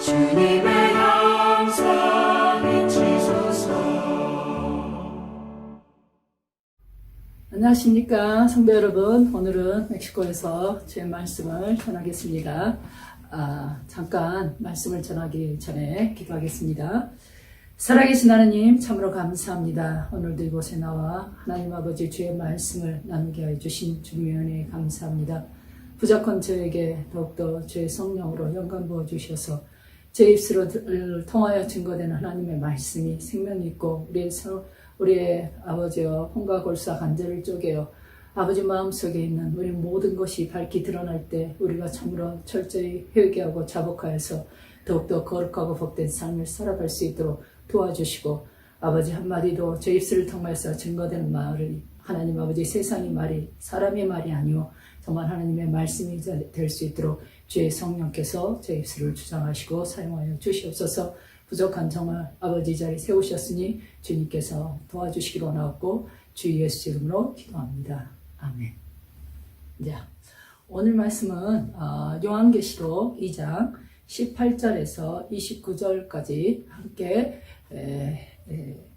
주님의 영상 비치소서. 안녕하십니까 성도 여러분. 오늘은 멕시코에서 주의 말씀을 전하겠습니다. 잠깐 말씀을 전하기 전에 기도하겠습니다. 살아계신 하나님 참으로 감사합니다. 오늘도 이곳에 나와 하나님 아버지 주의 말씀을 나누게 하여 주신 주님의 은혜에 감사합니다. 부족한 저에게 더욱더 주의 성령으로 영감 부어주셔서 제 입술을 통하여 증거되는 하나님의 말씀이 생명이 있고 우리의 아버지여 혼과 골사 간절을 쪼개어 아버지 마음속에 있는 우리 모든 것이 밝히 드러날 때 우리가 참으로 철저히 회개하고 자복하여서 더욱더 거룩하고 복된 삶을 살아갈 수 있도록 도와주시고, 아버지 한마디도 제 입술을 통해서 증거되는 말을 하나님 아버지 세상의 말이 사람의 말이 아니오 정말 하나님의 말씀이 될 수 있도록 주의 성령께서 제 입술을 주장하시고 사용하여 주시옵소서. 부족한 정말 아버지 자리 세우셨으니 주님께서 도와주시기로 원하옵고 주 예수 이름으로 기도합니다. 아멘. 자, 오늘 말씀은 요한계시록 2장 18절에서 29절까지 함께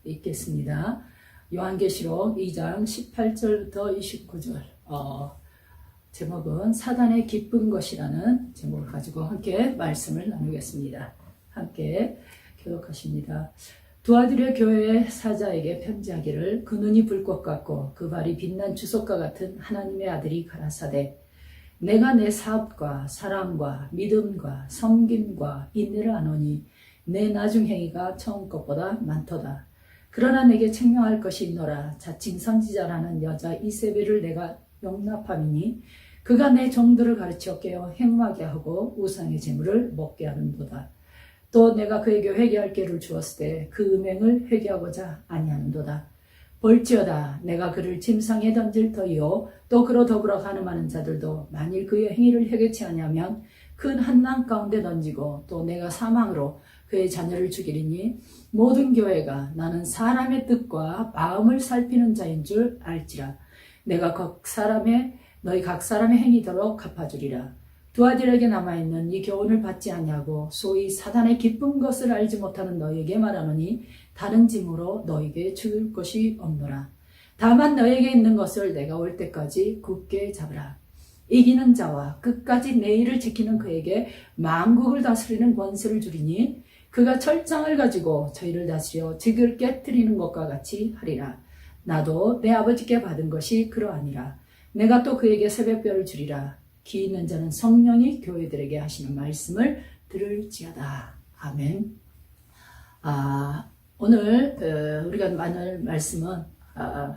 읽겠습니다. 요한계시록 2장 18절부터 29절. 제목은 사단의 기쁜 것이라는 제목을 가지고 함께 말씀을 나누겠습니다. 함께 교독하십니다. 두아디라 교회의 사자에게 편지하기를, 그 눈이 불꽃 같고 그 발이 빛난 주석과 같은 하나님의 아들이 가라사대, 내가 내 사업과 사랑과 믿음과 섬김과 인내를 아노니 내 나중 행위가 처음 것보다 많도다. 그러나 내게 책명할 것이 있노라. 자칭 선지자라는 여자 이세벨을 내가 용납함이니 그가 내 종들을 가르쳐 깨어 행음하게 하고 우상의 재물을 먹게 하는도다. 또 내가 그에게 회개할 기회를 주었을 때 그 음행을 회개하고자 아니하는도다. 볼지어다 내가 그를 침상에 던질 터이요 또 그로 더불어 간음하는 자들도 만일 그의 행위를 회개치 아니하면 큰 한낭 가운데 던지고, 또 내가 사망으로 그의 자녀를 죽이리니 모든 교회가 나는 사람의 뜻과 마음을 살피는 자인 줄 알지라. 내가 너희 각 사람의 행위대로 갚아주리라. 두아디라에게 남아있는 이 교훈을 받지 아니하고 소위 사단의 기쁜 것을 알지 못하는 너희에게 말하노니 다른 짐으로 너희에게 줄 것이 없노라. 다만 너희에게 있는 것을 내가 올 때까지 굳게 잡으라. 이기는 자와 끝까지 내 일을 지키는 그에게 만국을 다스리는 권세를 주리니 그가 철장을 가지고 저희를 다스려 직을 깨뜨리는 것과 같이 하리라. 나도 내 아버지께 받은 것이 그러하니라. 내가 또 그에게 새벽별을 주리라. 귀 있는 자는 성령이 교회들에게 하시는 말씀을 들을지어다. 아멘. 오늘 우리가 나눌 말씀은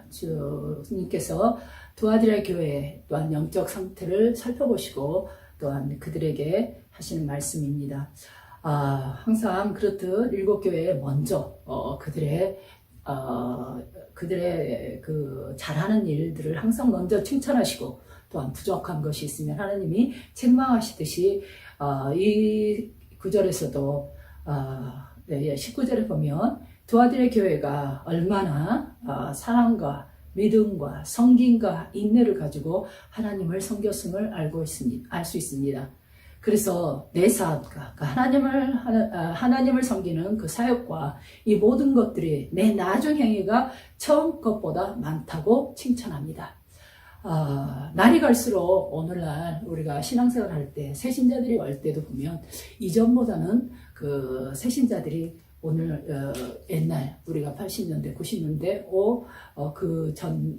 주님께서 두아디라 교회 또한 영적 상태를 살펴보시고 또한 그들에게 하시는 말씀입니다. 항상 그렇듯 일곱 교회에 먼저 그들의 그 잘하는 일들을 항상 먼저 칭찬하시고, 또한 부족한 것이 있으면 하나님이 책망하시듯이 이 구절에서도 19절에 보면 두아디라 교회가 얼마나 사랑과 믿음과 성김과 인내를 가지고 하나님을 섬겼음을 알 수 있습니다. 그래서 내 사업과 하나님을 섬기는 그 사역과 이 모든 것들이 내 나중 행위가 처음 것보다 많다고 칭찬합니다. 날이 갈수록 오늘날 우리가 신앙생활 할 때 새신자들이 올 때도 보면 이전보다는 그 새신자들이 오늘 옛날 우리가 80년대 90년대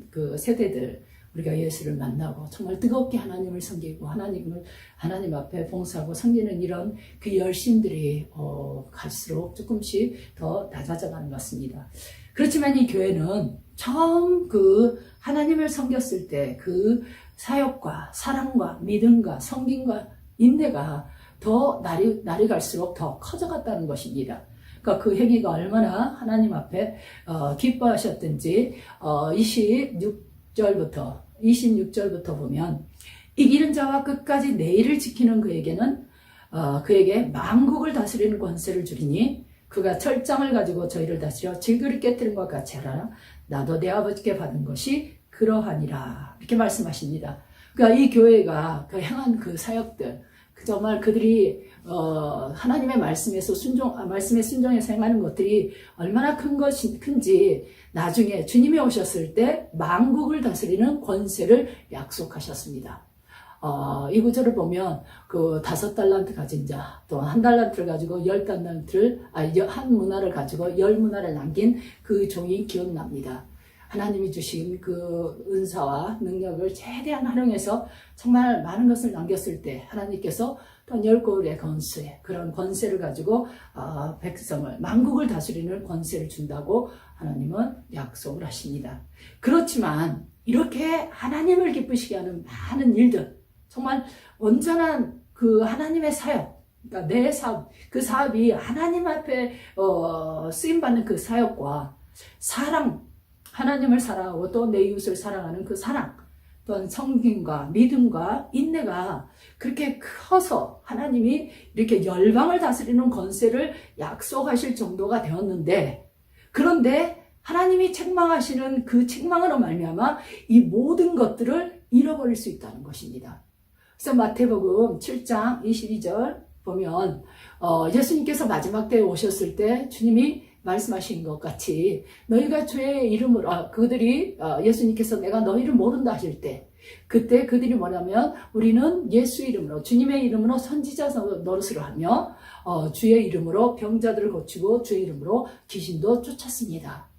그 세대들 우리가 예수를 만나고 정말 뜨겁게 하나님을 섬기고 하나님 앞에 봉사하고 섬기는 이런 그 열심들이 갈수록 조금씩 더 낮아져가는 것 같습니다. 그렇지만 이 교회는 처음 그 하나님을 섬겼을 때 그 사역과 사랑과 믿음과 섬김과 인내가 더 날이 갈수록 더 커져갔다는 것입니다. 그러니까 그 행위가 얼마나 하나님 앞에 기뻐하셨든지 26절부터 보면, 이기는 자와 끝까지 내 일을 지키는 그에게 만국을 다스리는 권세를 주리니 그가 철장을 가지고 저희를 다스려 질그릇 깨뜨린 것 같이 하라. 나도 내 아버지께 받은 것이 그러하니라. 이렇게 말씀하십니다. 그러니까 이 교회가 그 행한 그 사역들, 정말 그들이 하나님의 말씀에 순종해서 행하는 것들이 얼마나 큰지 나중에 주님이 오셨을 때 만국을 다스리는 권세를 약속하셨습니다. 이 구절을 보면 그 5달란트 가진 자, 또 1달란트를 가지고 10달란트를, 한 문화를 가지고 10문화를 남긴 그 종이 기억납니다. 하나님이 주신 그 은사와 능력을 최대한 활용해서 정말 많은 것을 남겼을 때 하나님께서 또 10거울의 권세, 그런 권세를 가지고 백성을, 만국을 다스리는 권세를 준다고 하나님은 약속을 하십니다. 그렇지만 이렇게 하나님을 기쁘시게 하는 많은 일들, 정말 온전한 그 하나님의 사역, 그러니까 내 사업, 그 사업이 하나님 앞에 쓰임받는 그 사역과 사랑, 하나님을 사랑하고 또 내 이웃을 사랑하는 그 사랑, 또한 성김과 믿음과 인내가 그렇게 커서 하나님이 이렇게 열방을 다스리는 권세를 약속하실 정도가 되었는데, 그런데 하나님이 책망하시는 그 책망으로 말미암아 이 모든 것들을 잃어버릴 수 있다는 것입니다. 그래서 마태복음 7장 22절 보면 예수님께서 마지막 때에 오셨을 때 주님이 말씀하신 것 같이 너희가 주의 이름으로, 그들이 예수님께서 내가 너희를 모른다 하실 때, 그때 그들이 뭐냐면 우리는 예수 이름으로, 주님의 이름으로 선지자 노릇을 하며 주의 이름으로 병자들을 고치고 주의 이름으로 귀신도 쫓았습니다.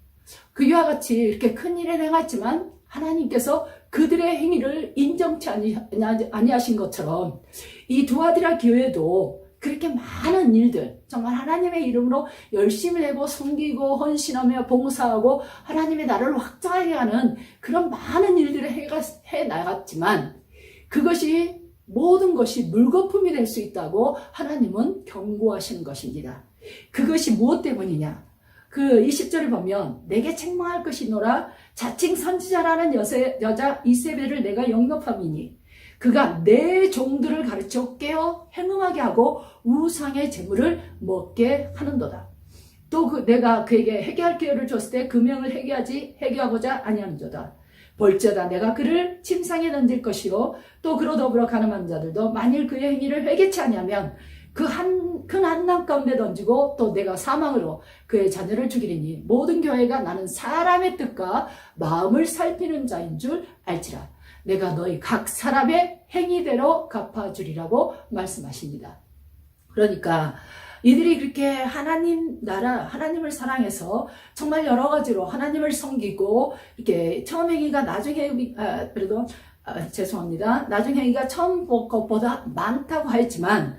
그와 같이 이렇게 큰 일을 행했지만 하나님께서 그들의 행위를 인정치 아니하신 것처럼 이 두아디라 교회도 그렇게 많은 일들, 정말 하나님의 이름으로 열심히 내고 섬기고 헌신하며 봉사하고 하나님의 나라를 확장하게 하는 그런 많은 일들을 해 나갔지만 그것이 모든 것이 물거품이 될 수 있다고 하나님은 경고하시는 것입니다. 그것이 무엇 때문이냐? 그 20절을 보면 내게 책망할 것이노라 자칭 선지자라는 여자 이세벨을 내가 영접함이니 그가 내 종들을 가르쳐 깨어 행음하게 하고 우상의 재물을 먹게 하는도다. 또 내가 그에게 회개할 기회를 줬을 때 그 명을 회개하고자 아니하는도다. 볼지어다 내가 그를 침상에 던질 것이요 또 그로 더불어 가늠한 자들도 만일 그의 행위를 회개치 아니하면 큰 한남 가운데 던지고 또 내가 사망으로 그의 자녀를 죽이리니 모든 교회가 나는 사람의 뜻과 마음을 살피는 자인 줄 알지라. 내가 너희 각 사람의 행위대로 갚아주리라고 말씀하십니다. 그러니까 이들이 그렇게 하나님 나라, 하나님을 사랑해서 정말 여러 가지로 하나님을 섬기고 이렇게 처음 행위가 나중 행위가 처음 것보다 많다고 하였지만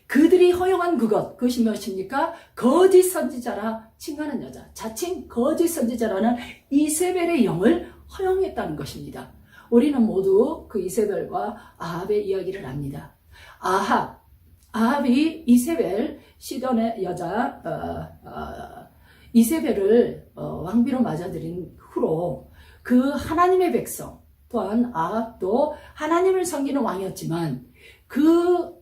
그들이 허용한 그것이 무엇입니까? 거짓 선지자라 칭하는 여자, 자칭 거짓 선지자라는 이세벨의 영을 허용했다는 것입니다. 우리는 모두 그 이세벨과 아합의 이야기를 압니다. 아합이 이세벨, 시돈의 여자 이세벨을 왕비로 맞아들인 후로 그 하나님의 백성, 또한 아합도 하나님을 섬기는 왕이었지만 그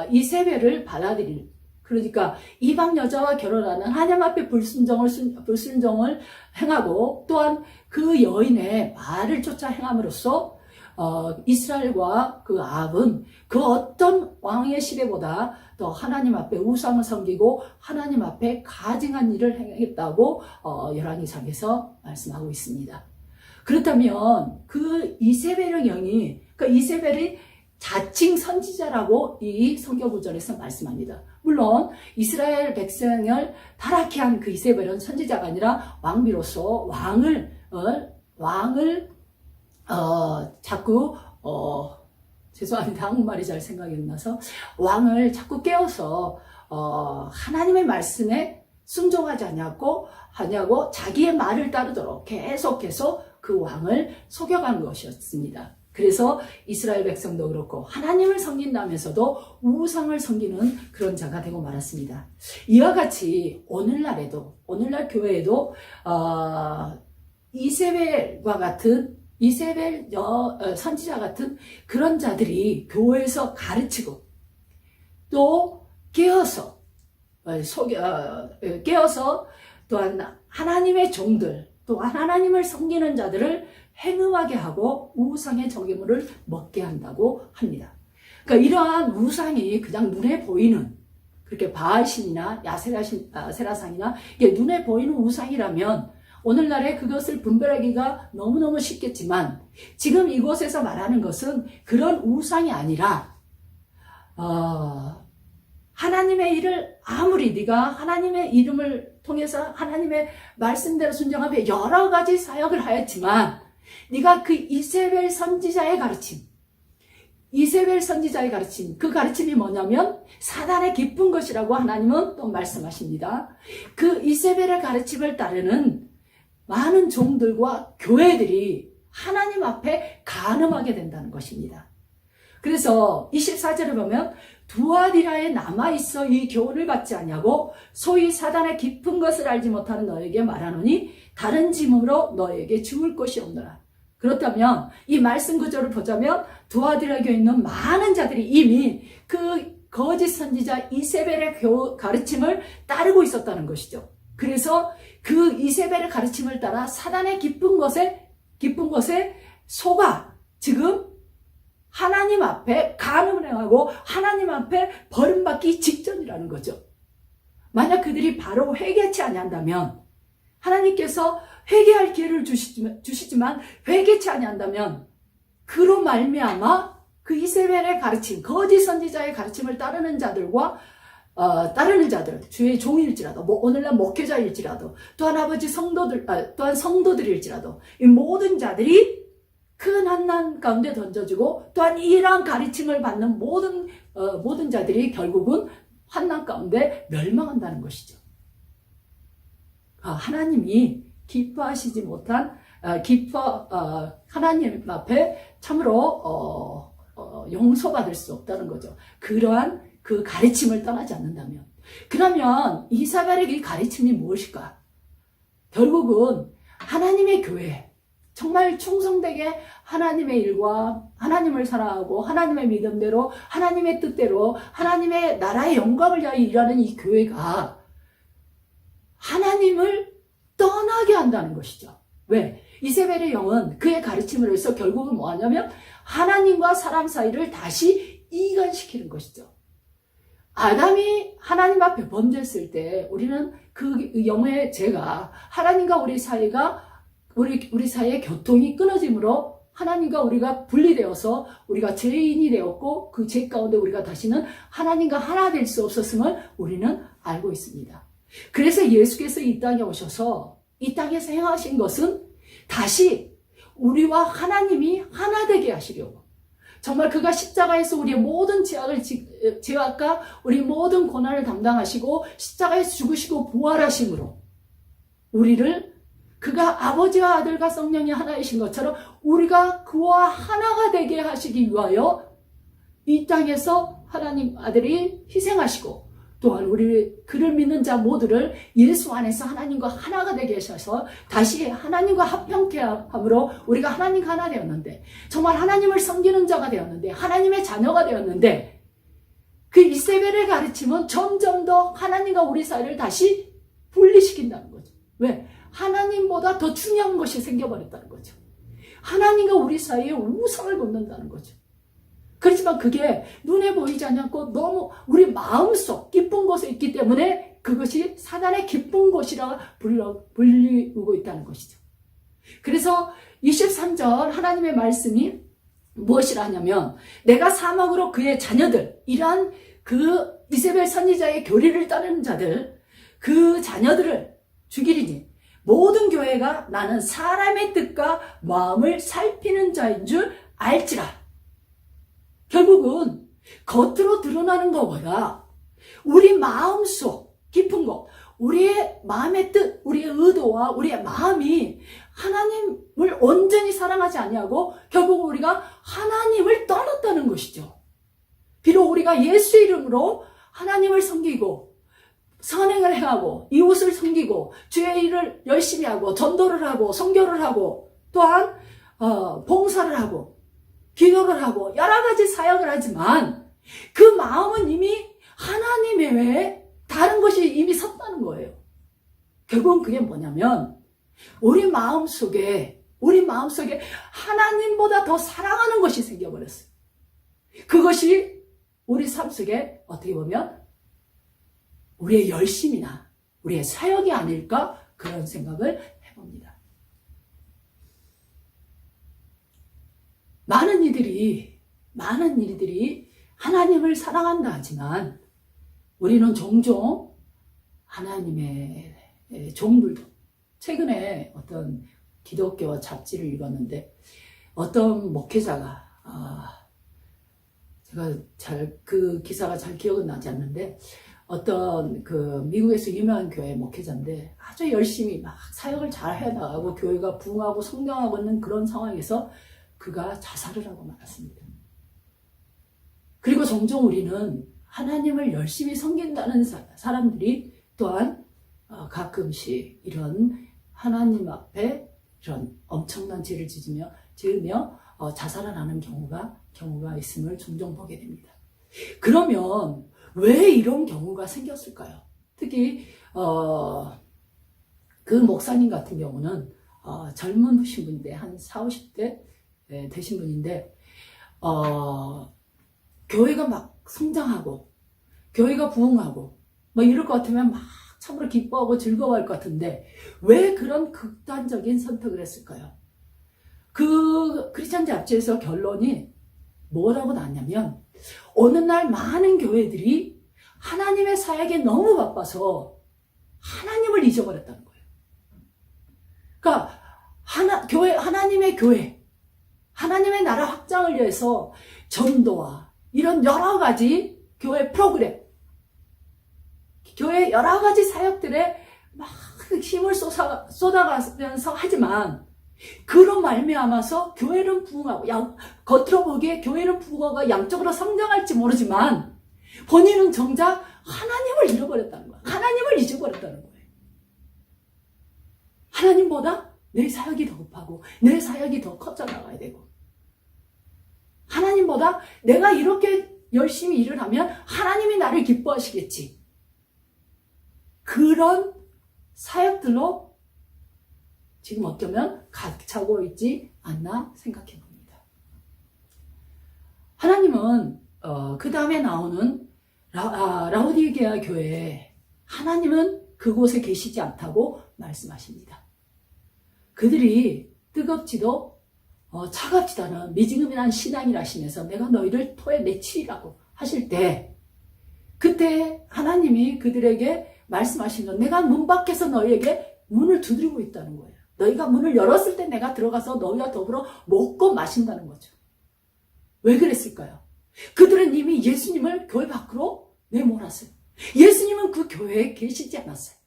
이세벨을 받아들일, 그러니까 이방 여자와 결혼하는 하나님 앞에 불순종을 행하고 또한 그 여인의 말을 쫓아 행함으로써 이스라엘과 그 아합은 그 어떤 왕의 시대보다 더 하나님 앞에 우상을 섬기고 하나님 앞에 가증한 일을 행했다고 열왕기상에서 말씀하고 있습니다. 그렇다면 그 이세벨의 영이, 그 이세벨이 자칭 선지자라고 이 성경 구절에서 말씀합니다. 물론 이스라엘 백성을 타락케 한 그 이세벨은 선지자가 아니라 왕비로서 왕을 자꾸 죄송합니다. 한국말이 잘 생각이 안 나서 왕을 자꾸 깨워서 하나님의 말씀에 순종하지 하냐고 자기의 말을 따르도록 계속해서 그 왕을 속여간 것이었습니다. 그래서 이스라엘 백성도 그렇고 하나님을 섬긴다면서도 우상을 섬기는 그런 자가 되고 말았습니다. 이와 같이 오늘날 교회에도 이세벨과 같은 이세벨 선지자 같은 그런 자들이 교회에서 가르치고 또 깨어서 또한 하나님의 종들 또한 하나님을 섬기는 자들을 행음하게 하고 우상의 정예물을 먹게 한다고 합니다. 그러니까 이러한 우상이 그냥 눈에 보이는 그렇게 바알신이나 세라상이나 이게 눈에 보이는 우상이라면 오늘날에 그것을 분별하기가 너무너무 쉽겠지만 지금 이곳에서 말하는 것은 그런 우상이 아니라 하나님의 일을 아무리 네가 하나님의 이름을 통해서 하나님의 말씀대로 순종하며 여러 가지 사역을 하였지만 네가 그 이세벨 선지자의 가르침 그 가르침이 뭐냐면 사단의 깊은 것이라고 하나님은 또 말씀하십니다. 그 이세벨의 가르침을 따르는 많은 종들과 교회들이 하나님 앞에 간음하게 된다는 것입니다. 그래서 24절을 보면 두아디라에 남아있어 이 교훈을 받지 아니하고 소위 사단의 깊은 것을 알지 못하는 너에게 말하노니 다른 짐으로 너에게 죽을 것이 없노라. 그렇다면 이 말씀 구조를 보자면 두아디라 교회에 있는 많은 자들이 이미 그 거짓 선지자 이세벨의 가르침을 따르고 있었다는 것이죠. 그래서 그 이세벨의 가르침을 따라 사단의 깊은 것에 속아 지금 하나님 앞에 간음을 행하고 하나님 앞에 버림받기 직전이라는 거죠. 만약 그들이 바로 회개치 아니한다면 하나님께서 회개할 기회를 주시지만 회개치 아니한다면 그로 말미암아 그 이세벨의 가르침, 거짓 선지자의 가르침을 따르는 자들과 주의 종일지라도, 오늘날 목회자일지라도, 또한 또한 성도들일지라도, 이 모든 자들이 큰 환난 가운데 던져지고, 또한 이러한 가르침을 받는 모든 자들이 결국은 환난 가운데 멸망한다는 것이죠. 하나님이 기뻐하시지 못한, 하나님 앞에 참으로, 용서받을 수 없다는 거죠. 그러한 그 가르침을 떠나지 않는다면. 그러면 이사벨의 이 가르침이 무엇일까? 결국은 하나님의 교회, 정말 충성되게 하나님의 일과 하나님을 사랑하고 하나님의 믿음대로 하나님의 뜻대로 하나님의 나라의 영광을 위하여 일하는 이 교회가 하나님을 떠나게 한다는 것이죠. 왜? 이세벨의 영은 그의 가르침을 해서 결국은 뭐하냐면 하나님과 사람 사이를 다시 이간시키는 것이죠. 아담이 하나님 앞에 범죄했을 때 우리는 그 영의 죄가 하나님과 우리 사이가 우리 사이의 교통이 끊어짐으로 하나님과 우리가 분리되어서 우리가 죄인이 되었고 그 죄 가운데 우리가 다시는 하나님과 하나 될 수 없었음을 우리는 알고 있습니다. 그래서 예수께서 이 땅에 오셔서 이 땅에서 행하신 것은 다시 우리와 하나님이 하나 되게 하시려고, 정말 그가 십자가에서 우리의 모든 죄악과 우리 모든 고난을 담당하시고 십자가에서 죽으시고 부활하심으로 우리를 그가 아버지와 아들과 성령이 하나이신 것처럼 우리가 그와 하나가 되게 하시기 위하여 이 땅에서 하나님 아들이 희생하시고 또한 그를 믿는 자 모두를 예수 안에서 하나님과 하나가 되게 하셔서 다시 하나님과 합병케 함으로 우리가 하나님과 하나 되었는데, 정말 하나님을 섬기는 자가 되었는데, 하나님의 자녀가 되었는데, 그 이세벨의 가르침은 점점 더 하나님과 우리 사이를 다시 분리시킨다는 거죠. 왜? 하나님보다 더 중요한 것이 생겨버렸다는 거죠. 하나님과 우리 사이에 우상을 걷는다는 거죠. 그렇지만 그게 눈에 보이지 않고 너무 우리 마음속 깊은 곳에 있기 때문에 그것이 사단의 깊은 곳이라 불리우고 있다는 것이죠. 그래서 23절 하나님의 말씀이 무엇이라 하냐면, 내가 사막으로 그의 자녀들, 이러한 그 이세벨 선지자의 교리를 따르는 자들, 그 자녀들을 죽이리니 모든 교회가 나는 사람의 뜻과 마음을 살피는 자인 줄 알지라. 결국은 겉으로 드러나는 것보다 우리 마음속 깊은 것, 우리의 마음의 뜻, 우리의 의도와 우리의 마음이 하나님을 온전히 사랑하지 아니하고 결국 우리가 하나님을 떠났다는 것이죠. 비록 우리가 예수 이름으로 하나님을 섬기고 선행을 행하고 이웃을 섬기고 주의 일을 열심히 하고 전도를 하고 선교를 하고 또한 봉사를 하고 기도를 하고 여러 가지 사역을 하지만 그 마음은 이미 하나님 외에 다른 것이 이미 섰다는 거예요. 결국은 그게 뭐냐면 우리 마음속에 하나님보다 더 사랑하는 것이 생겨버렸어요. 그것이 우리 삶 속에 어떻게 보면 우리의 열심이나 우리의 사역이 아닐까 그런 생각을 해봅니다. 많은 이들이 하나님을 사랑한다 하지만 우리는 종종 하나님의 종들도 최근에 어떤 기독교 잡지를 읽었는데 어떤 목회자가 제가 그 기사가 잘 기억은 나지 않는데 어떤 그 미국에서 유명한 교회 목회자인데 아주 열심히 막 사역을 잘 해나가고 교회가 부흥하고 성장하고 있는 그런 상황에서 그가 자살을 하고 말았습니다. 그리고 종종 우리는 하나님을 열심히 섬긴다는 사람들이 또한 가끔씩 이런 하나님 앞에 이런 엄청난 죄를 지으며 자살을 하는 경우가 있음을 종종 보게 됩니다. 그러면 왜 이런 경우가 생겼을까요? 특히 그 목사님 같은 경우는 젊으신 분인데 한 40, 50대 되신 분인데 교회가 막 성장하고 교회가 부흥하고 뭐 이럴 것 같으면 막 참으로 기뻐하고 즐거워할 것 같은데 왜 그런 극단적인 선택을 했을까요? 그 크리스찬 잡지에서 결론이 뭐라고 나왔냐면 어느 날 많은 교회들이 하나님의 사역에 너무 바빠서 하나님을 잊어버렸다는 거예요. 그러니까 하나님의 교회, 하나님의 나라 확장을 위해서 전도와 이런 여러 가지 교회 프로그램, 교회 여러 가지 사역들에 막 힘을 쏟아가면서 하지만 그로 말미암아서 교회는 부흥하고 겉으로 보기에 교회는 부흥하고 양적으로 성장할지 모르지만 본인은 정작 하나님을 잃어버렸다는 거야. 하나님을 잊어버렸다는 거예요. 하나님보다 내 사역이 더 급하고 내 사역이 더 커져 나가야 되고 하나님보다 내가 이렇게 열심히 일을 하면 하나님이 나를 기뻐하시겠지. 그런 사역들로 지금 어쩌면 가득 차고 있지 않나 생각해 봅니다. 하나님은 그 다음에 나오는 라오디게아 교회에 하나님은 그곳에 계시지 않다고 말씀하십니다. 그들이 뜨겁지도 차갑지도 않은 미지근한 신앙이라 하시면서 내가 너희를 토에 내치리라고 하실 때 그때 하나님이 그들에게 말씀하신 건 내가 문 밖에서 너희에게 문을 두드리고 있다는 거예요. 너희가 문을 열었을 때 내가 들어가서 너희와 더불어 먹고 마신다는 거죠. 왜 그랬을까요? 그들은 이미 예수님을 교회 밖으로 내몰았어요. 예수님은 그 교회에 계시지 않았어요.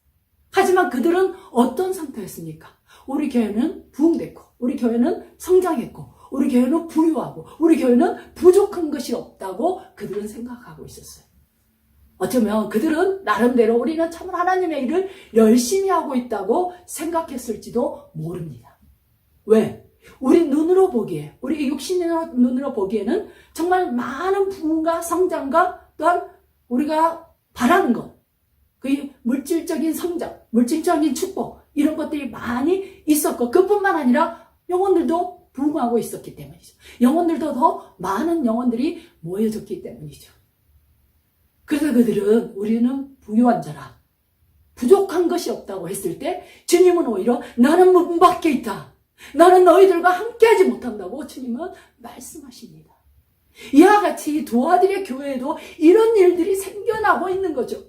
하지만 그들은 어떤 상태였습니까? 우리 교회는 부흥됐고 우리 교회는 성장했고 우리 교회는 부유하고 우리 교회는 부족한 것이 없다고 그들은 생각하고 있었어요. 어쩌면 그들은 나름대로 우리는 참 하나님의 일을 열심히 하고 있다고 생각했을지도 모릅니다. 왜? 우리 눈으로 보기에, 우리 육신의 눈으로 보기에는 정말 많은 부흥과 성장과 또한 우리가 바라는 것, 그 물질적인 성장, 물질적인 축복 이런 것들이 많이 있었고 그뿐만 아니라 영혼들도 부흥하고 있었기 때문이죠. 영혼들도 더 많은 영혼들이 모여졌기 때문이죠. 그래서 그들은 우리는 부유한 자라 부족한 것이 없다고 했을 때 주님은 오히려 나는 문 밖에 있다. 나는 너희들과 함께하지 못한다고 주님은 말씀하십니다. 이와 같이 두 아들의 교회에도 이런 일들이 생겨나고 있는 거죠.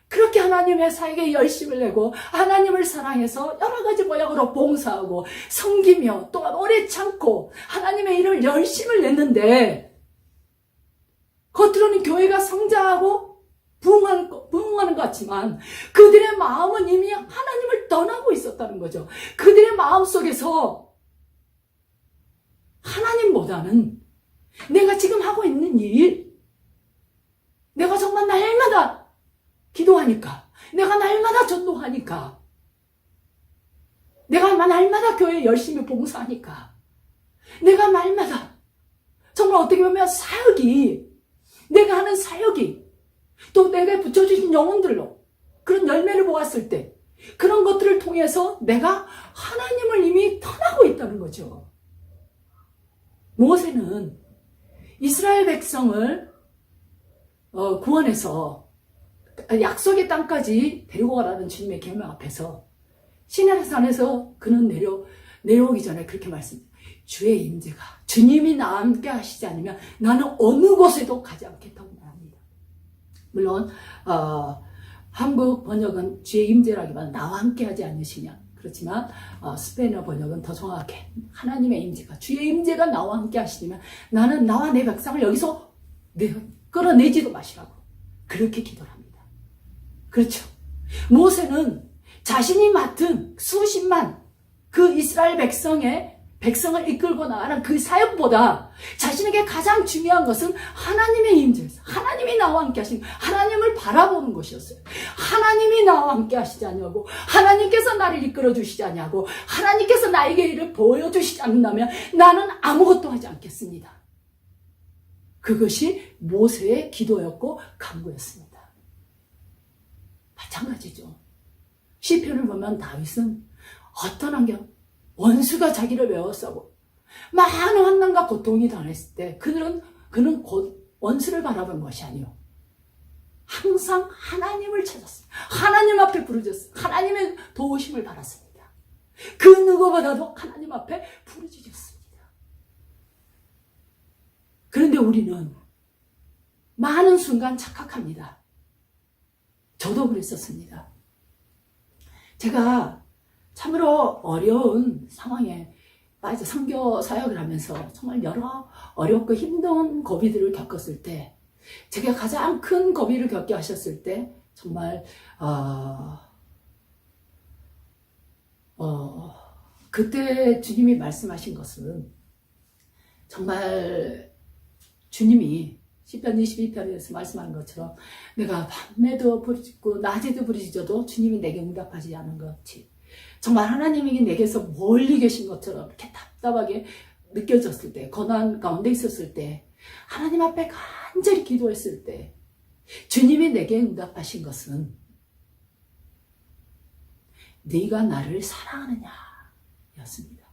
그렇게 하나님의 사역에 열심을 내고 하나님을 사랑해서 여러 가지 모양으로 봉사하고 섬기며 또한 오래 참고 하나님의 일을 열심을 냈는데 겉으로는 교회가 성장하고 부흥하는 것 같지만 그들의 마음은 이미 하나님을 떠나고 있었다는 거죠. 그들의 마음 속에서 하나님보다는 내가 지금 하고 있는 일, 내가 정말 날마다 기도하니까, 내가 날마다 전도하니까, 내가 날마다 교회에 열심히 봉사하니까, 내가 날마다 정말 어떻게 보면 사역이 내가 하는 사역이 또 내가 붙여주신 영혼들로 그런 열매를 보았을 때 그런 것들을 통해서 내가 하나님을 이미 떠나고 있다는 거죠. 모세는 이스라엘 백성을 구원해서 약속의 땅까지 데리고 가라는 주님의 계명 앞에서 시내의 산에서 그는 내려오기 전에 그렇게 말씀합니다. 주의 임재가 주님이 나와 함께 하시지 않으면 나는 어느 곳에도 가지 않겠다고 말합니다. 물론 한국 번역은 주의 임재라기보다 나와 함께 하지 않으시냐. 그렇지만 스페인어 번역은 더 정확하게 하나님의 임재가 주의 임재가 나와 함께 하시면 나는 나와 내 백성을 여기서 끌어내지도 마시라고 그렇게 기도를 합니다. 그렇죠. 모세는 자신이 맡은 수십만 그 이스라엘 백성을 이끌고 나가는 그 사역보다 자신에게 가장 중요한 것은 하나님의 임재였어요. 하나님이 나와 함께 하시는, 하나님을 바라보는 것이었어요. 하나님이 나와 함께 하시지 않냐고, 하나님께서 나를 이끌어 주시지 않냐고, 하나님께서 나에게 이를 보여주시지 않는다면 나는 아무것도 하지 않겠습니다. 그것이 모세의 기도였고 간구였습니다. 마찬가지죠. 시편을 보면 다윗은 어떤 환경, 원수가 자기를 외워싸고 많은 환난과 고통이 당했을 때 그는 곧 원수를 바라본 것이 아니요, 항상 하나님을 찾았어요. 하나님 앞에 부르짖었어요. 하나님의 도우심을 받았습니다. 그 누구보다도 하나님 앞에 부르짖었습니다. 그런데 우리는 많은 순간 착각합니다. 저도 그랬었습니다. 제가 참으로 어려운 상황에 빠져 선교 사역을 하면서 정말 여러 어렵고 힘든 고비들을 겪었을 때, 제가 가장 큰 고비를 겪게 하셨을 때 정말 그때 주님이 말씀하신 것은 정말 주님이 시편 22편에서 말씀하는 것처럼 내가 밤에도 부르짖고 낮에도 부르짖어도 주님이 내게 응답하지 않은 것 같이, 정말 하나님이 내게서 멀리 계신 것처럼 이렇게 답답하게 느껴졌을 때, 고난 가운데 있었을 때, 하나님 앞에 간절히 기도했을 때 주님이 내게 응답하신 것은 네가 나를 사랑하느냐 였습니다.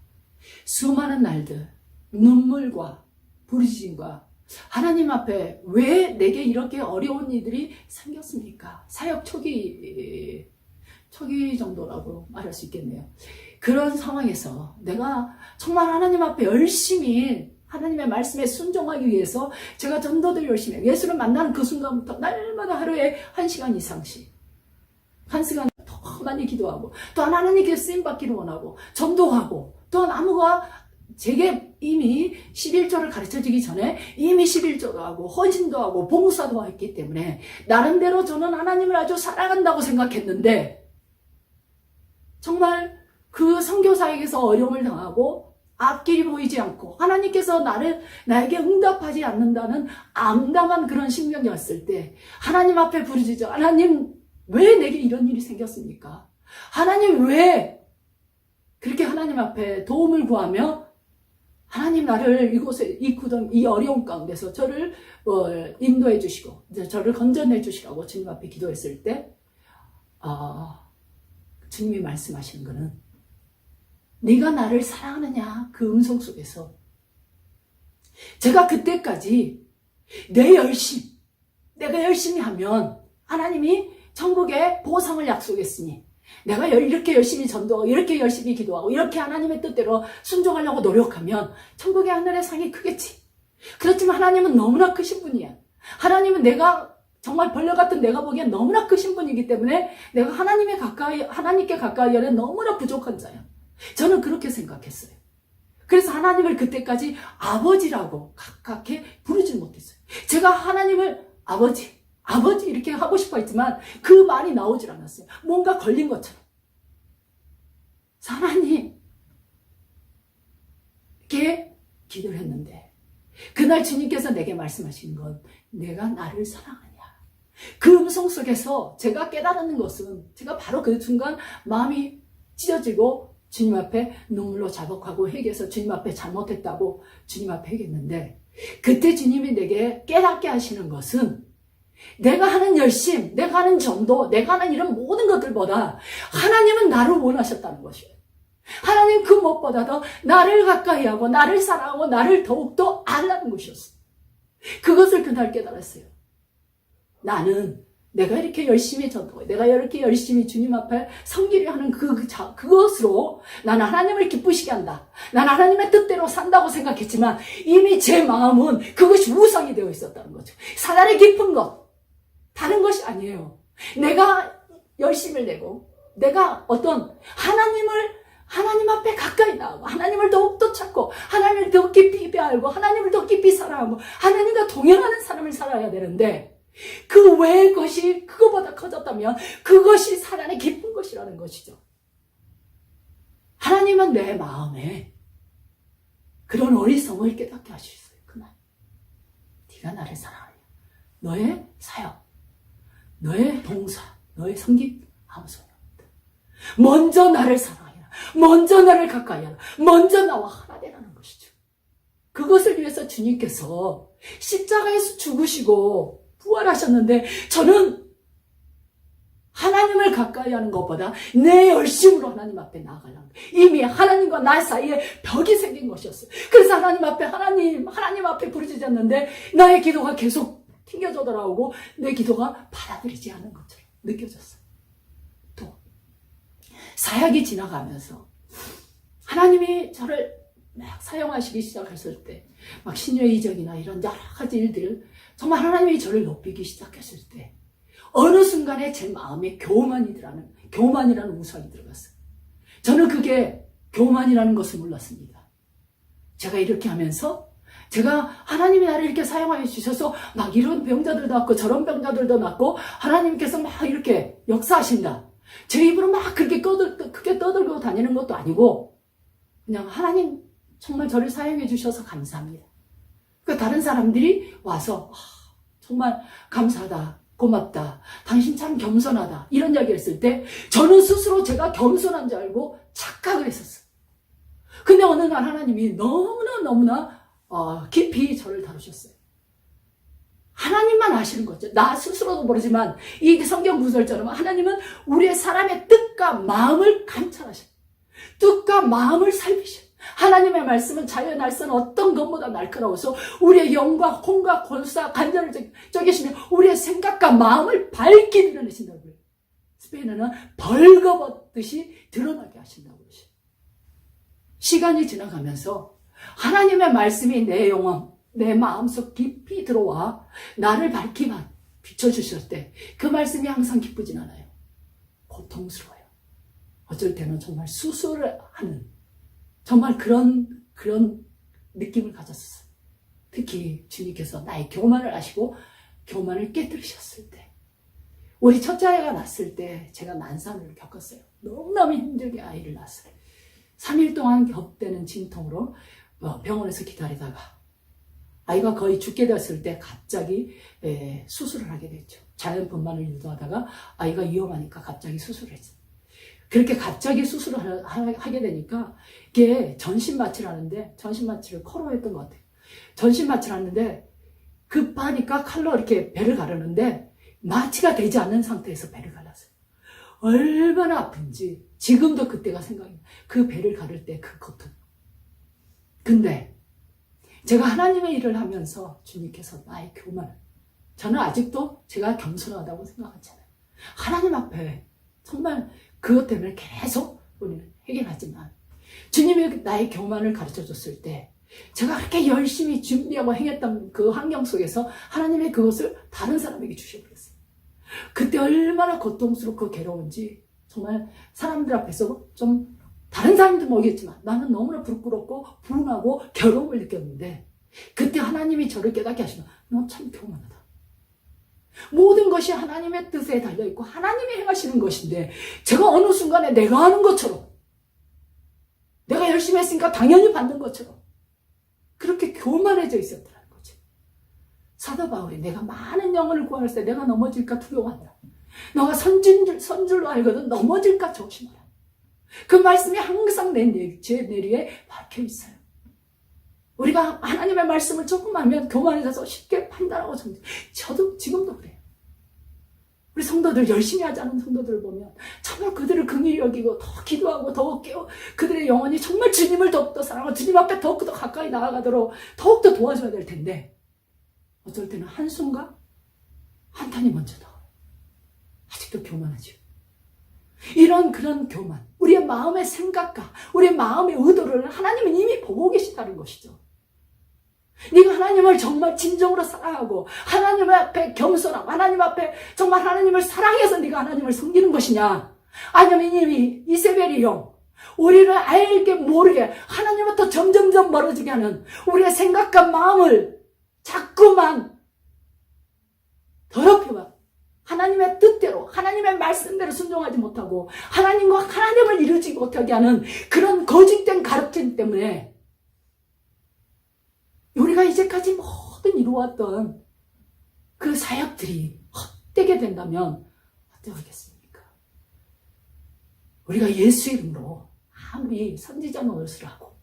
수많은 날들 눈물과 부르짖음과 하나님 앞에 왜 내게 이렇게 어려운 일들이 생겼습니까? 사역 초기 정도라고 말할 수 있겠네요. 그런 상황에서 내가 정말 하나님 앞에 열심히 하나님의 말씀에 순종하기 위해서 제가 전도들 열심히 해요. 예수를 만나는 그 순간부터 날마다 하루에 1시간 이상씩, 1시간 더 많이 기도하고, 또한 하나님께 쓰임받기를 원하고 전도하고, 또한 나무가 제게 이미 11조를 가르쳐주기 전에 이미 11조도 하고 헌신도 하고 봉사도 했기 때문에 나름대로 저는 하나님을 아주 사랑한다고 생각했는데, 정말 그 선교사에게서 어려움을 당하고 앞길이 보이지 않고 하나님께서 나에게 응답하지 않는다는 암담한 그런 심경이었을 때 하나님 앞에 부르짖어, 하나님 왜 내게 이런 일이 생겼습니까? 하나님 왜 그렇게 하나님 앞에 도움을 구하며 하나님 나를 이곳에 이 어려운 가운데서 저를 인도해 주시고 저를 건져내 주시라고 주님 앞에 기도했을 때 주님이 말씀하시는 것은 네가 나를 사랑하느냐, 그 음성 속에서 제가 그때까지 내가 열심히 하면 하나님이 천국에 보상을 약속했으니 내가 이렇게 열심히 전도하고 이렇게 열심히 기도하고 이렇게 하나님의 뜻대로 순종하려고 노력하면 천국의 하늘의 상이 크겠지. 그렇지만 하나님은 너무나 크신 분이야. 하나님은 정말 벌레 같은 내가 보기엔 너무나 크신 분이기 때문에 내가 하나님께 가까이 하는 너무나 부족한 자야. 저는 그렇게 생각했어요. 그래서 하나님을 그때까지 아버지라고 가깝게 부르지 못했어요. 제가 하나님을 아버지 이렇게 하고 싶어 했지만 그 말이 나오질 않았어요. 뭔가 걸린 것처럼. 하나님 이렇게 기도를 했는데 그날 주님께서 내게 말씀하신 건 내가 나를 사랑하냐. 그 음성 속에서 제가 깨달은 것은 제가 바로 그 순간 마음이 찢어지고 주님 앞에 눈물로 자복하고 회개해서 주님 앞에 잘못했다고 주님 앞에 회개했는데, 그때 주님이 내게 깨닫게 하시는 것은 내가 하는 열심, 내가 하는 전도, 내가 하는 이런 모든 것들보다 하나님은 나를 원하셨다는 것이에요. 하나님 그 무엇보다도 나를 가까이 하고 나를 사랑하고 나를 더욱더 알라는 것이었어요. 그것을 그날 깨달았어요. 나는 내가 이렇게 열심히 전도해, 내가 이렇게 열심히 주님 앞에 섬기려 하는 그것으로 나는 하나님을 기쁘시게 한다. 나는 하나님의 뜻대로 산다고 생각했지만 이미 제 마음은 그것이 우상이 되어 있었다는 거죠. 사단의 깊은 것, 다른 것이 아니에요. 내가 열심을 내고 내가 어떤 하나님 앞에 가까이 나가고 하나님을 더욱더 찾고 하나님을 더 깊이 알고 하나님을 더 깊이 사랑하고 하나님과 동행하는 삶을 살아야 되는데 그 외의 것이 그거보다 커졌다면 그것이 사단의 깊은 것이라는 것이죠. 하나님은 내 마음에 그런 어리석음을 깨닫게 하시겠어요. 그날 네가 나를 사랑하냐, 너의 사역, 너의 봉사, 너의 섬김 아무 소용없다. 먼저 나를 사랑하라, 먼저 나를 가까이 하라, 먼저 나와 하나 되라는 것이죠. 그것을 위해서 주님께서 십자가에서 죽으시고 부활하셨는데 저는 하나님을 가까이 하는 것보다 내 열심으로 하나님 앞에 나아가려는 거예요. 이미 하나님과 나 사이에 벽이 생긴 것이었어요. 그래서 하나님 앞에 부르짖었는데 나의 기도가 계속 튕겨져 돌아오고 내 기도가 받아들이지 않은 것처럼 느껴졌어요. 또 사역이 지나가면서 하나님이 저를 막 사용하시기 시작했을 때 막 신녀 이적이나 이런 여러 가지 일들을 정말 하나님이 저를 높이기 시작했을 때 어느 순간에 제 마음에 교만이라는 우상이 들어갔어요. 저는 그게 교만이라는 것을 몰랐습니다. 제가 이렇게 하면서 제가 하나님이 나를 이렇게 사용하여 주셔서 막 이런 병자들도 낫고 저런 병자들도 낫고 하나님께서 막 이렇게 역사하신다. 제 입으로 막 그렇게 크게 떠들고 다니는 것도 아니고 그냥 하나님 정말 저를 사용해 주셔서 감사합니다. 그러니까 다른 사람들이 와서 정말 감사하다, 고맙다, 당신 참 겸손하다 이런 이야기 했을 때 저는 스스로 제가 겸손한 줄 알고 착각을 했었어요. 근데 어느 날 하나님이 너무나 깊이 저를 다루셨어요. 하나님만 아시는 거죠. 나 스스로도 모르지만 이 성경 구절처럼 하나님은 우리의 사람의 뜻과 마음을 감찰하셔. 뜻과 마음을 살피셔. 하나님의 말씀은 자유의 날선 어떤 것보다 날카로워서 우리의 영과 혼과 골사 간절을 쪼개시며 우리의 생각과 마음을 밝게 드러내신다고요. 스페인어는 벌거벗듯이 드러나게 하신다고 그러죠. 시간이 지나가면서 하나님의 말씀이 내 영혼, 내 마음속 깊이 들어와 나를 밝히 비춰주실 때 그 말씀이 항상 기쁘진 않아요. 고통스러워요. 어쩔 때는 정말 수술을 하는 정말 그런 느낌을 가졌었어요. 특히 주님께서 나의 교만을 아시고 교만을 깨뜨리셨을 때 우리 첫째 아이가 낳았을 때 제가 난산을 겪었어요. 너무너무 힘들게 아이를 낳았어요. 3일 동안 겹대는 진통으로 병원에서 기다리다가 아이가 거의 죽게 되었을 때 갑자기 수술을 하게 됐죠. 자연분만을 유도하다가 아이가 위험하니까 갑자기 수술을 했어요. 그렇게 갑자기 수술을 하게 되니까 이게 전신마취를 하는데 전신마취를 코로 했던 것 같아요. 전신마취를 하는데 급하니까 칼로 이렇게 배를 가르는데 마취가 되지 않는 상태에서 배를 갈랐어요. 얼마나 아픈지 지금도 그때가 생각이 나요. 그 배를 가를 때 그 고통. 근데 제가 하나님의 일을 하면서 주님께서 나의 교만을 저는 아직도 제가 겸손하다고 생각하잖아요. 하나님 앞에 정말 그것 때문에 계속 우리는 해결하지만 주님이 나의 교만을 가르쳐줬을 때 제가 그렇게 열심히 준비하고 행했던 그 환경 속에서 하나님의 그것을 다른 사람에게 주셔버렸어요. 그때 얼마나 고통스럽고 괴로운지 정말 사람들 앞에서 좀 다른 사람들 모르겠지만 나는 너무나 부끄럽고 불운하고 괴로움을 느꼈는데 그때 하나님이 저를 깨닫게 하시면 너 참 교만하다. 모든 것이 하나님의 뜻에 달려있고 하나님이 행하시는 것인데 제가 어느 순간에 내가 하는 것처럼 내가 열심히 했으니까 당연히 받는 것처럼 그렇게 교만해져 있었더라는 거죠. 사도 바울이 내가 많은 영혼을 구할 때 내가 넘어질까 두려워한다. 너가 선줄로 알거든 넘어질까 조심하라. 그 말씀이 항상 제 뇌리에 박혀 있어요. 우리가 하나님의 말씀을 조금 알면 교만해져서 쉽게 판단하고 저도 지금도 그래요. 우리 성도들 열심히 하지 않은 성도들을 보면 정말 그들을 긍휼히 여기고 더 기도하고 더 그들의 영혼이 정말 주님을 더욱더 사랑하고 주님 앞에 더욱더 가까이 나아가도록 더욱더 도와줘야 될 텐데 어쩔 때는 한순간 한탄이 먼저다. 아직도 교만하죠. 그런 교만, 우리의 마음의 생각과 우리의 마음의 의도를 하나님은 이미 보고 계시다는 것이죠. 네가 하나님을 정말 진정으로 사랑하고 하나님 앞에 겸손하고 하나님 앞에 정말 하나님을 사랑해서 네가 하나님을 섬기는 것이냐, 아니면 이미 이세벨이 영, 우리를 알게 모르게 하나님부터 점점점 멀어지게 하는 우리의 생각과 마음을 자꾸만 더럽히고 하나님의 뜻대로 하나님의 말씀대로 순종하지 못하고 하나님과 하나님을 이루지 못하게 하는 그런 거짓된 가르침 때문에 우리가 이제까지 모든 이루어왔던 그 사역들이 헛되게 된다면 어떡하겠습니까? 우리가 예수 이름으로 아무리 선지자 노릇을 하고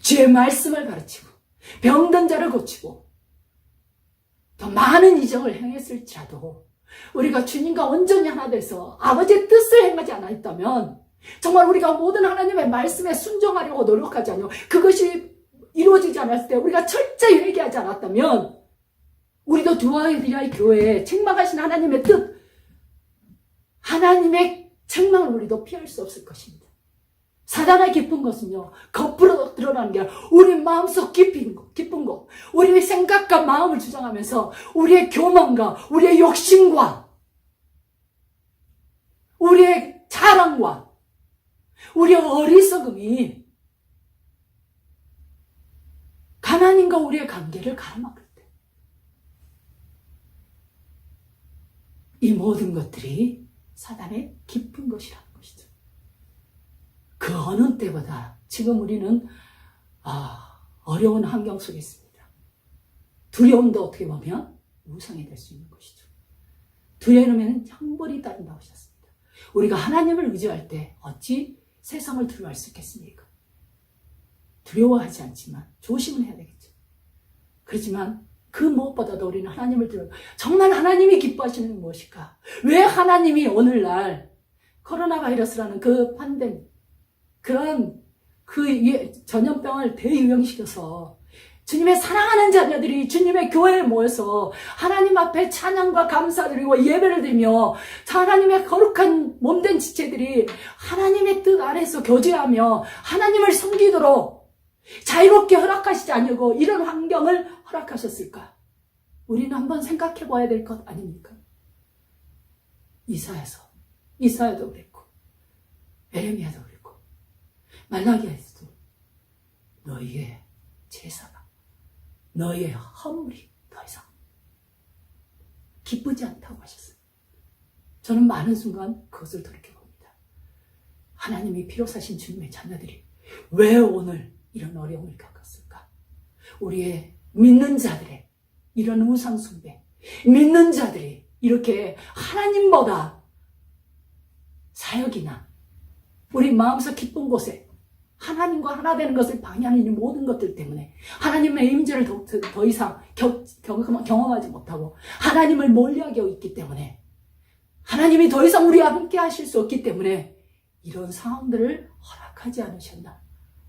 주의 말씀을 가르치고 병든 자를 고치고 더 많은 이적을 행했을지라도 우리가 주님과 온전히 하나 돼서 아버지의 뜻을 행하지 않았다면, 정말 우리가 모든 하나님의 말씀에 순종하려고 노력하지 않으면, 그것이 이루어지지 않았을 때 우리가 철저히 회개하지 않았다면 우리도 두아디라의 교회에 책망하신 하나님의 뜻, 하나님의 책망을 우리도 피할 수 없을 것입니다. 사단의 깊은 것은요, 겉으로 드러나는 게 아니라 우리 마음속 깊은 것, 우리의 생각과 마음을 주장하면서 우리의 교만과 우리의 욕심과 우리의 자랑과 우리의 어리석음이 하나님과 우리의 관계를 가로막을 때, 이 모든 것들이 사단의 깊은 것이라는 것이죠. 그 어느 때보다 지금 우리는 어려운 환경 속에 있습니다. 두려움도 어떻게 보면 우상이 될 수 있는 것이죠. 두려움에는 형벌이 따른다고 하셨습니다. 우리가 하나님을 의지할 때 어찌 세상을 두려워할 수 있겠습니까? 두려워하지 않지만 조심을 해야 되겠죠. 그렇지만 그 무엇보다도 우리는 하나님을 정말 하나님이 기뻐하시는 무엇일까? 왜 하나님이 오늘날 코로나 바이러스라는 그 팬데믹, 그런 그 전염병을 대유행시켜서 주님의 사랑하는 자녀들이 주님의 교회에 모여서 하나님 앞에 찬양과 감사드리고 예배를 드리며 하나님의 거룩한 몸된 지체들이 하나님의 뜻 아래서 교제하며 하나님을 섬기도록 자유롭게 허락하시지 않으고 이런 환경을 허락하셨을까? 우리는 한번 생각해 봐야 될 것 아닙니까? 이사야도 그랬고 에레미야도 그랬고 말라기야에서도 너희의 제사가, 너희의 허물이 더 이상 기쁘지 않다고 하셨어요. 저는 많은 순간 그것을 돌이켜봅니다. 하나님이 피로 사신 주님의 자녀들이 왜 오늘 이런 어려움을 겪었을까? 우리의 믿는 자들의 이런 우상 숭배, 믿는 자들이 이렇게 하나님보다 사역이나 우리 마음속 기쁜 곳에 하나님과 하나 되는 것을 방해하는 이 모든 것들 때문에 하나님의 임재를 더 이상 경험하지 못하고 하나님을 멀리하게 있기 때문에 하나님이 더 이상 우리와 함께 하실 수 없기 때문에 이런 상황들을 허락하지 않으셨나?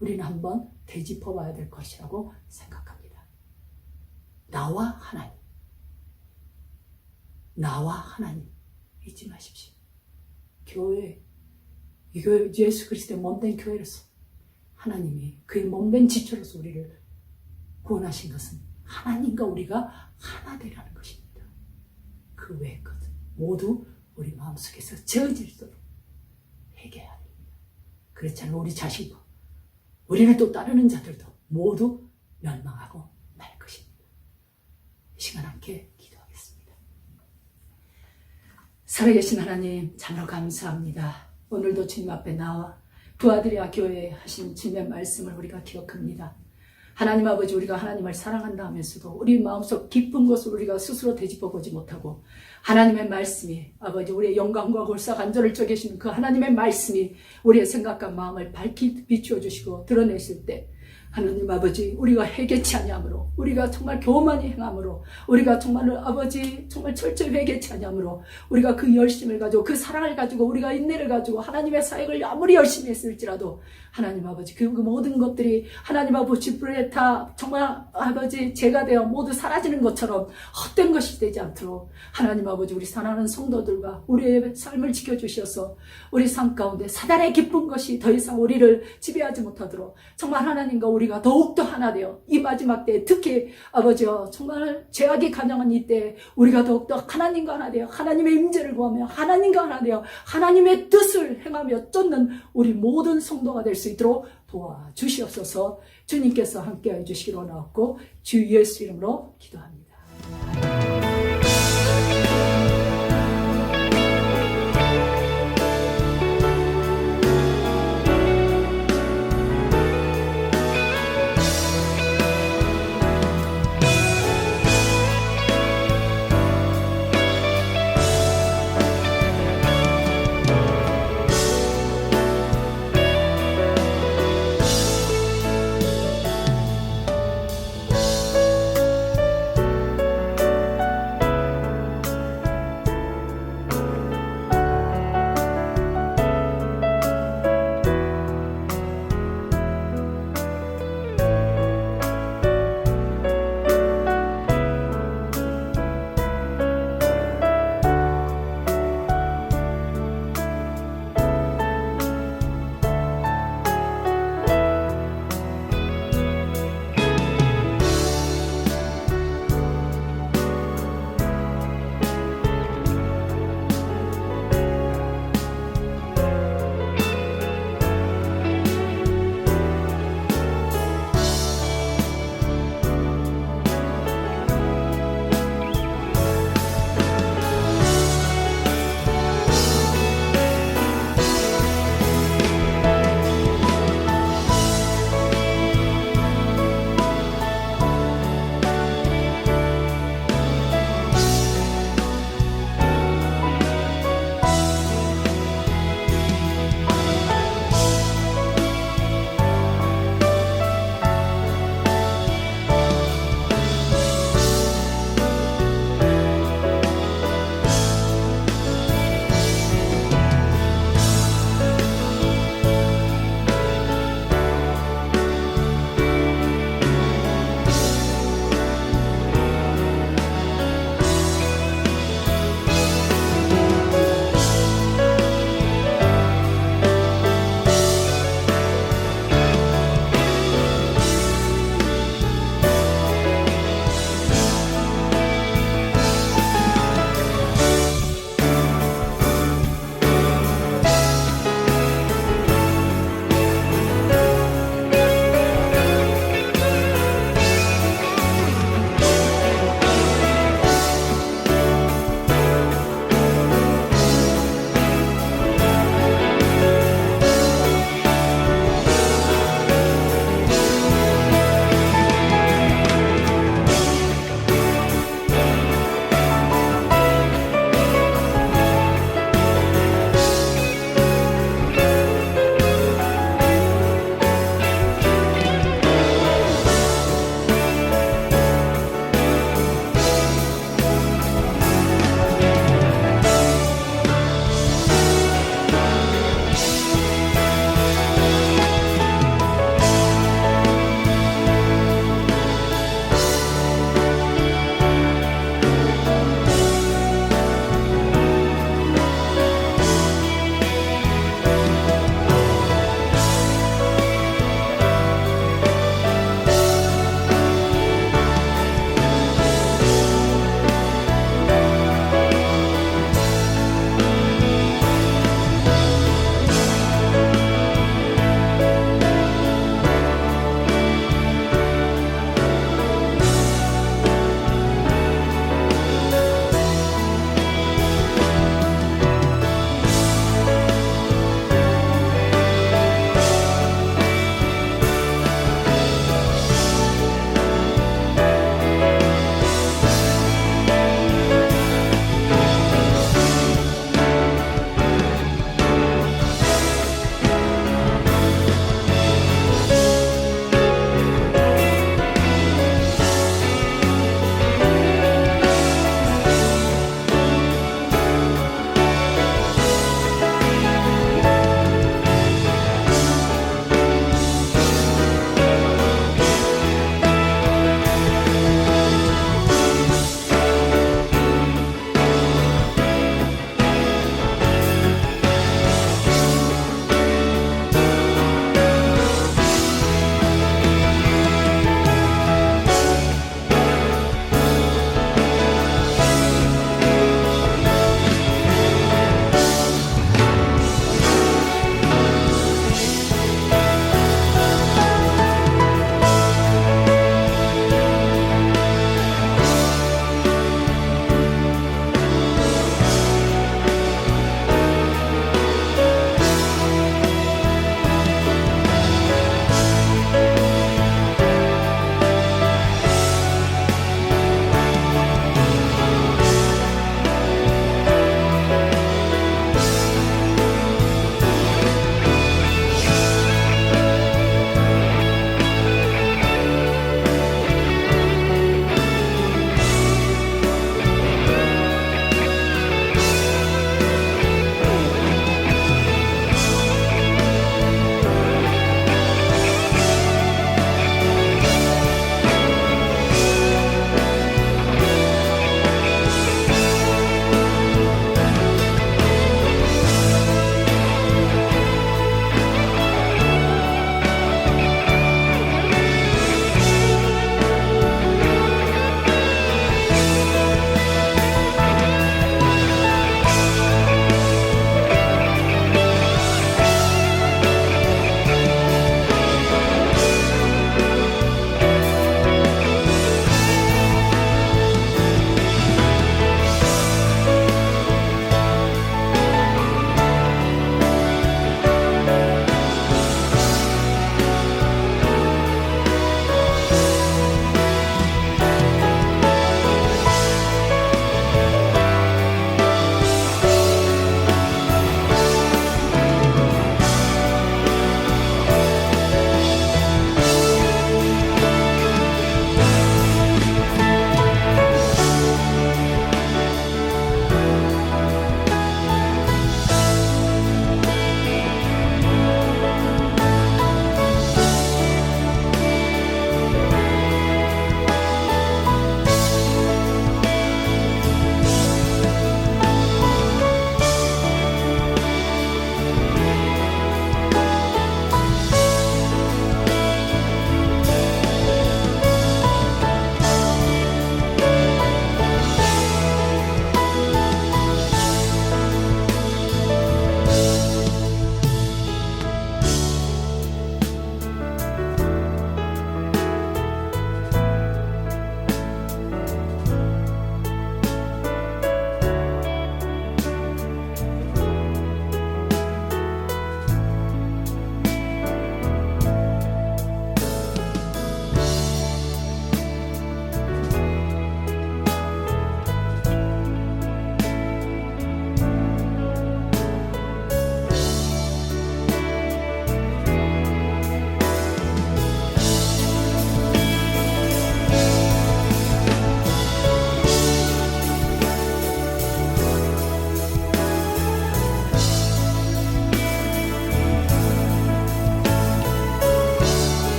우리는 한번 되짚어 봐야 될 것이라고 생각합니다. 나와 하나님 잊지 마십시오. 교회, 이거 예수 그리스도의 몸된 교회로서 하나님이 그의 몸된 지체로서 우리를 구원하신 것은 하나님과 우리가 하나 되라는 것입니다. 그 외의 것은 모두 우리 마음속에서 저질도록 회개해야 됩니다. 그렇지 않으면 우리 자신도 우리를 또 따르는 자들도 모두 멸망하고 말 것입니다. 이 시간 함께 기도하겠습니다. 살아계신 하나님 참으로 감사합니다. 오늘도 주님 앞에 나와 두아드리아 교회에 하신 주님의 말씀을 우리가 기억합니다. 하나님 아버지, 우리가 하나님을 사랑한다 하면서도 우리 마음속 깊은 것을 우리가 스스로 되짚어보지 못하고 하나님의 말씀이 아버지 우리의 영광과 골사 간절을 쪼개시는 그 하나님의 말씀이 우리의 생각과 마음을 밝히 비추어 주시고 드러내실 때 하나님 아버지, 우리가 회개치 아니함으로, 우리가 정말 교만히 행함으로, 우리가 정말 아버지 정말 철저히 회개치 아니함으로, 우리가 그 열심을 가지고 그 사랑을 가지고 우리가 인내를 가지고 하나님의 사역을 아무리 열심히 했을지라도 하나님 아버지 그 모든 것들이 하나님 아버지 불에 다 정말 아버지 죄가 되어 모두 사라지는 것처럼 헛된 것이 되지 않도록 하나님 아버지 우리 사랑하는 성도들과 우리의 삶을 지켜주셔서 우리 삶 가운데 사단의 기쁜 것이 더 이상 우리를 지배하지 못하도록 정말 하나님과 우리가 더욱더 하나 되어 이 마지막 때에 특히 아버지여 정말 죄악이 가장한 이때에 우리가 더욱더 하나님과 하나 되어 하나님의 임재를 구하며 하나님과 하나 되어 하나님의 뜻을 행하며 쫓는 우리 모든 성도가 될 수 있도록 도와주시옵소서. 주님께서 함께해 주시기로 나왔고 주 예수 이름으로 기도합니다.